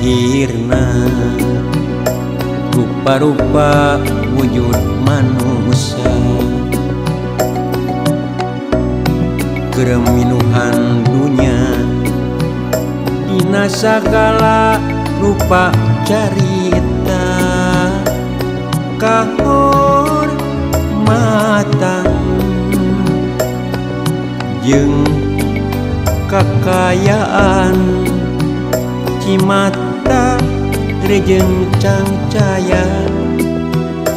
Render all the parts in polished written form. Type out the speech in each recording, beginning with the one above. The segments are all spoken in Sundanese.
lahirna rupa-rupa wujud manusia, kereminuhan dunia dina sagala rupa carita, kahormatan jeung kakayaan cimata rejeng cangcaya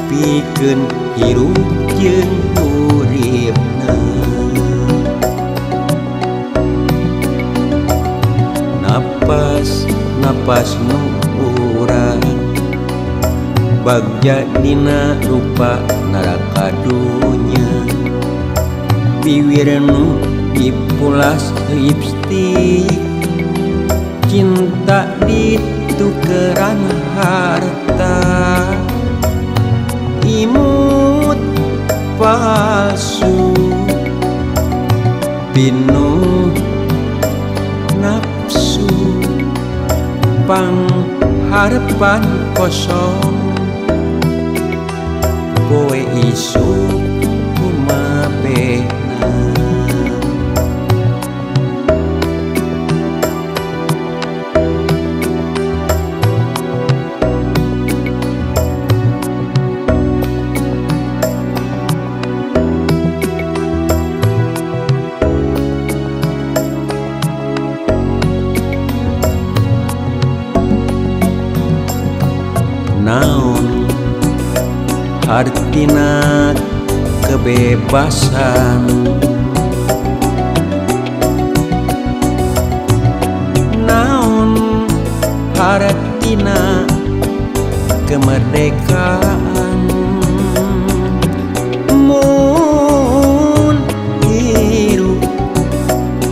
pikeun hirup jeung uripna. Napas nu urang bagja dina rupa neraka dunya, bibir nu dipulas lipstik, cinta ditukeran harta, imut palsu pinuh nafsu, pangharapan kosong poe isuk kumabehna. Naon artina kebebasan, naon artina kemerdekaan, mun hirup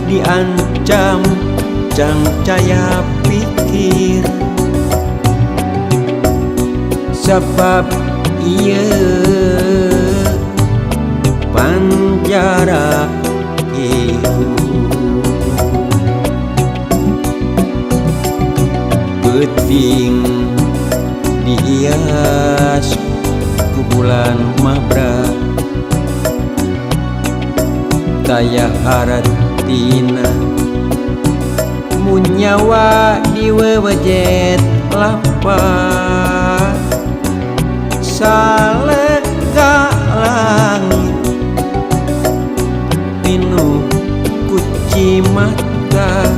diancam cangcaya pikir, sabab ieu panjara hirup, geuting dihias ku bulan mabra, taya haratina mun nyawa diwewejet lapar, salega langit pinuh ku cimata,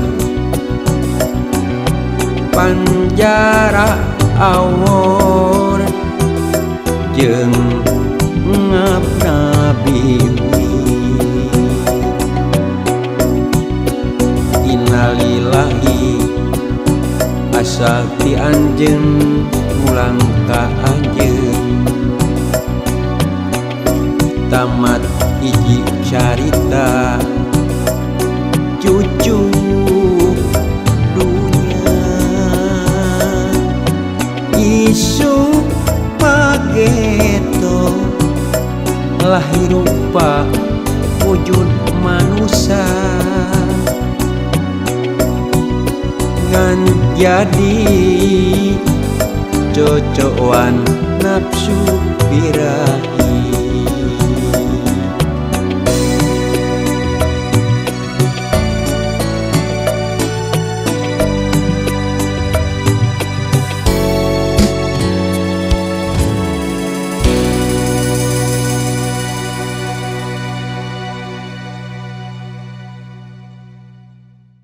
panjara awor jeung ngabna biwir. Innalillahi asal ti anjeun mulang ka anjeun, tamat hiji carita cucu dunia, isuk pageto lahir rupa wujud manusia, ngan jadi cocokan nafsu pira.